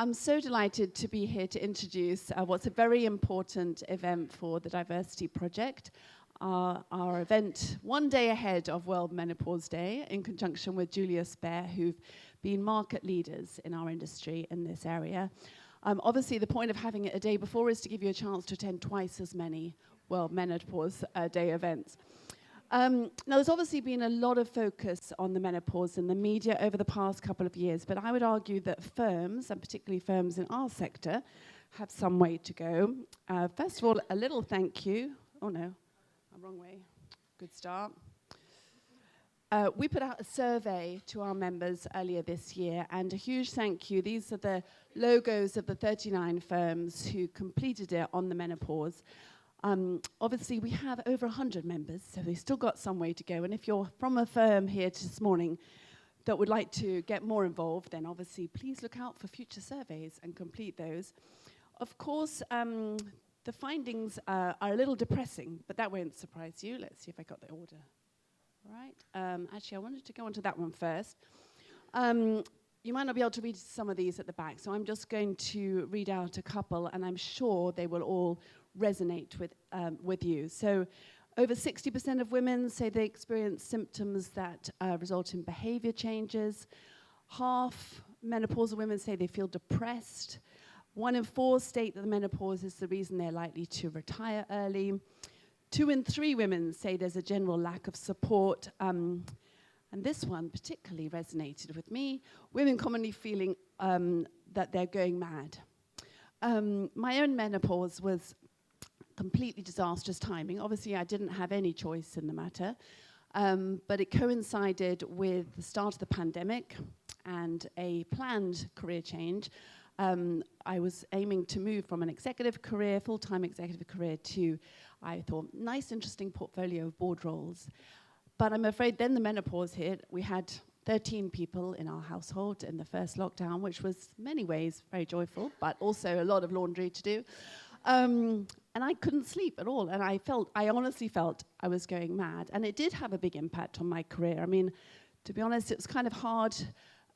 I'm so delighted to be here to introduce what's a very important event for the Diversity Project, our event one day ahead of World Menopause Day in conjunction with Julius Baer, who've been market leaders in our industry in this area. Obviously, the point of having it a day before is to give you a chance to attend twice as many World Menopause Day events. Now, there's obviously been a lot of focus on the menopause in the media over the past couple of years, but I would argue that firms, and particularly firms in our sector, have some way to go. First of all, a little thank you. Oh no, wrong way. Good start. We put out a survey to our members earlier this year, and a huge thank you. These are the logos of the 39 firms who completed it on the menopause. Obviously, we have over 100 members, so we've still got some way to go. And if you're from a firm here this morning that would like to get more involved, then obviously please look out for future surveys and complete those. Of course, the findings are a little depressing, but that won't surprise you. Let's see if I got the order right. Actually, I wanted to go on to that one first. You might not be able to read some of these at the back, so I'm just going to read out a couple, and I'm sure they will all resonate with you. So over 60% of women say they experience symptoms that result in behavior changes. Half menopausal women say they feel depressed. 1 in 4 state that the menopause is the reason they're likely to retire early. 2 in 3 women say there's a general lack of support. And this one particularly resonated with me. Women commonly feeling that they're going mad. My own menopause was completely disastrous timing. Obviously, I didn't have any choice in the matter, but it coincided with the start of the pandemic and a planned career change. I was aiming to move from an executive career, full-time executive career, to, I thought, nice, interesting portfolio of board roles. But I'm afraid then the menopause hit. We had 13 people in our household in the first lockdown, which was in many ways very joyful, but also a lot of laundry to do. And I couldn't sleep at all, and I honestly felt I was going mad, and it did have a big impact on my career. I mean, to be honest, it was kind of hard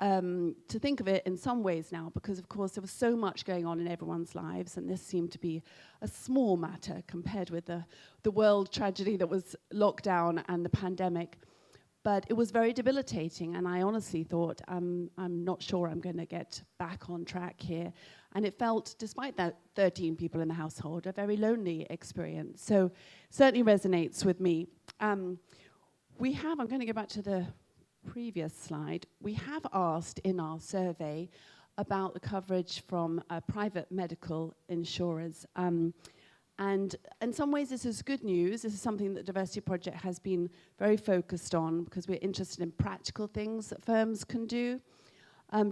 to think of it in some ways now, because of course there was so much going on in everyone's lives, and this seemed to be a small matter compared with the world tragedy that was lockdown and the pandemic. But it was very debilitating, and I honestly thought, I'm not sure I'm going to get back on track here. And it felt, despite that 13 people in the household, a very lonely experience. So certainly resonates with me. I'm going to go back to the previous slide. We have asked in our survey about the coverage from private medical insurers. And in some ways, this is good news. This is something that the Diversity Project has been very focused on, because we're interested in practical things that firms can do.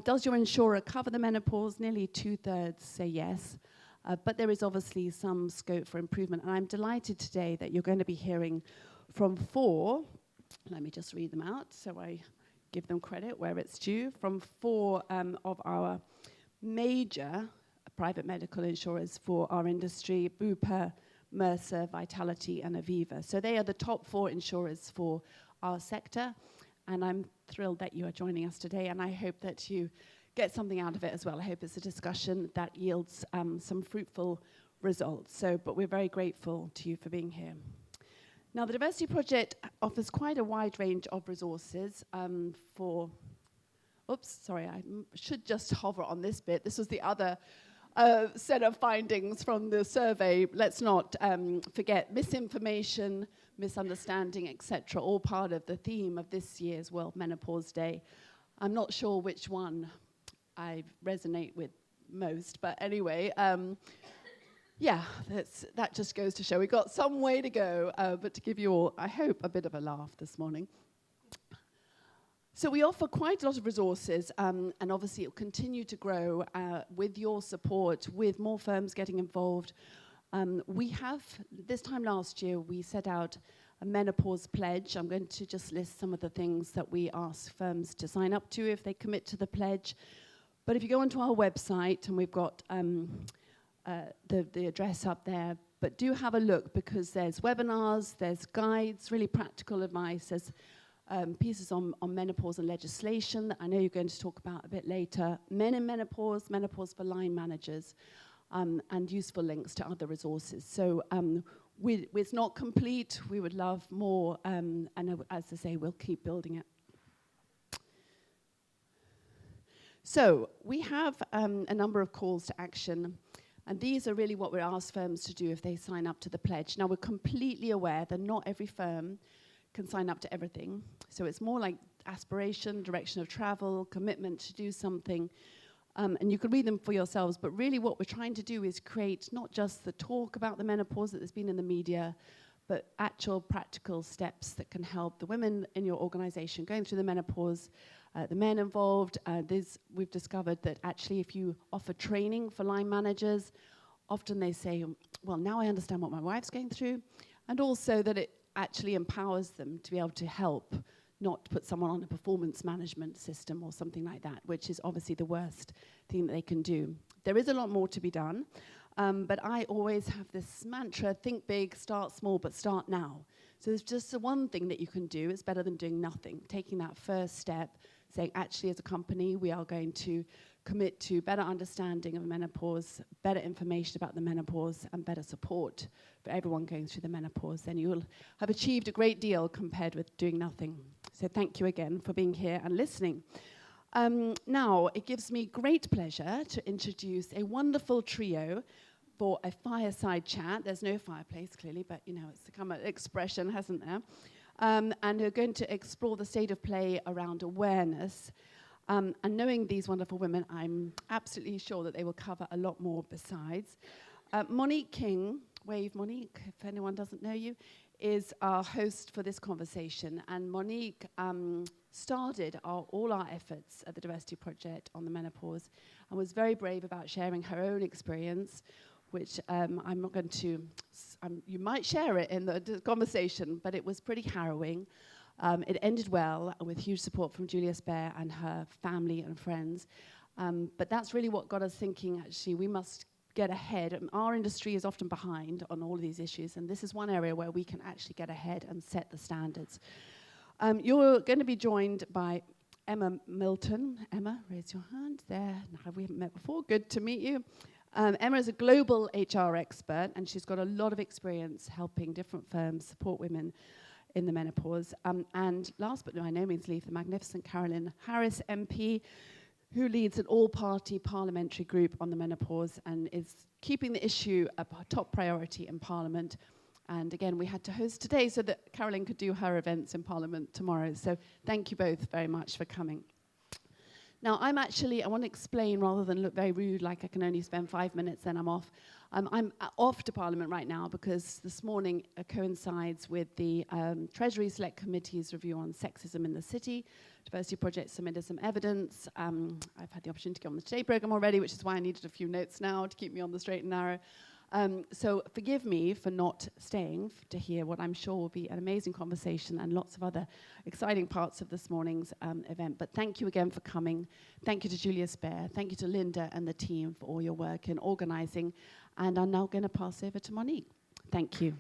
Does your insurer cover the menopause? Nearly 2/3 say yes. But there is obviously some scope for improvement. And I'm delighted today that you're going to be hearing from 4, let me just read them out so I give them credit where it's due, from 4 of our major private medical insurers for our industry: Bupa, Mercer, Vitality, and Aviva. So they are the top 4 insurers for our sector, and I'm thrilled that you are joining us today, and I hope that you get something out of it as well. I hope it's a discussion that yields some fruitful results. But we're very grateful to you for being here. Now, the Diversity Project offers quite a wide range of resources for... Oops, sorry, I should just hover on this bit. This was the other set of findings from the survey. Let's not forget misinformation, misunderstanding, etc., all part of the theme of this year's World Menopause Day. I'm not sure which one I resonate with most, but anyway, yeah, that just goes to show we've got some way to go, but to give you all, I hope, a bit of a laugh this morning. So we offer quite a lot of resources, and obviously it will continue to grow with your support, with more firms getting involved. We have, this time last year, we set out a menopause pledge. I'm going to just list some of the things that we ask firms to sign up to if they commit to the pledge. But if you go onto our website, and we've got the address up there, but do have a look, because there's webinars, there's guides, really practical advice, there's pieces on menopause and legislation that I know you're going to talk about a bit later, men in menopause, menopause for line managers, and useful links to other resources. So it's not complete. We would love more, and as I say, we'll keep building it. So we have a number of calls to action, and these are really what we ask firms to do if they sign up to the pledge. Now, we're completely aware that not every firm can sign up to everything. So it's more like aspiration, direction of travel, commitment to do something. And you can read them for yourselves, but really what we're trying to do is create not just the talk about the menopause that there's been in the media, but actual practical steps that can help the women in your organization going through the menopause, the men involved. We've discovered that actually if you offer training for line managers, often they say, well, now I understand what my wife's going through, and also that it actually empowers them to be able to help, not put someone on a performance management system or something like that, which is obviously the worst thing that they can do. There is a lot more to be done, but I always have this mantra, think big, start small, but start now. So there's just the one thing that you can do. It's better than doing nothing. Taking that first step, saying, actually, as a company, we are going to commit to better understanding of menopause, better information about the menopause, and better support for everyone going through the menopause. Then you'll have achieved a great deal compared with doing nothing. So thank you again for being here and listening. Now, it gives me great pleasure to introduce a wonderful trio for a fireside chat. There's no fireplace, clearly, but you know, it's become an expression, hasn't there? And we're going to explore the state of play around awareness. And knowing these wonderful women, I'm absolutely sure that they will cover a lot more besides. Monique King, wave Monique, if anyone doesn't know you, is our host for this conversation. And Monique started all our efforts at the Diversity Project on the menopause and was very brave about sharing her own experience, which I'm not going to, you might share it in the conversation, but it was pretty harrowing. It ended well with huge support from Julia Spare and her family and friends. But that's really what got us thinking, actually, we must get ahead. Our industry is often behind on all of these issues, and this is one area where we can actually get ahead and set the standards. You're going to be joined by Emma Milton. Emma, raise your hand. There. No, we haven't met before. Good to meet you. Emma is a global HR expert, and she's got a lot of experience helping different firms support women in the menopause. And last but by no means least, the magnificent Carolyn Harris MP, who leads an all-party parliamentary group on the menopause and is keeping the issue a top priority in Parliament. And again, we had to host today so that Carolyn could do her events in Parliament tomorrow. So thank you both very much for coming. Now, I want to explain rather than look very rude, like I can only spend 5 minutes, then I'm off. I'm off to Parliament right now because this morning coincides with the Treasury Select Committee's review on sexism in the city. Diversity Project submitted some evidence. I've had the opportunity to get on the Today programme already, which is why I needed a few notes now to keep me on the straight and narrow. So forgive me for not staying to hear what I'm sure will be an amazing conversation and lots of other exciting parts of this morning's event. But thank you again for coming. Thank you to Julia Spare. Thank you to Linda and the team for all your work in organising. And I'm now going to pass over to Monique. Thank you.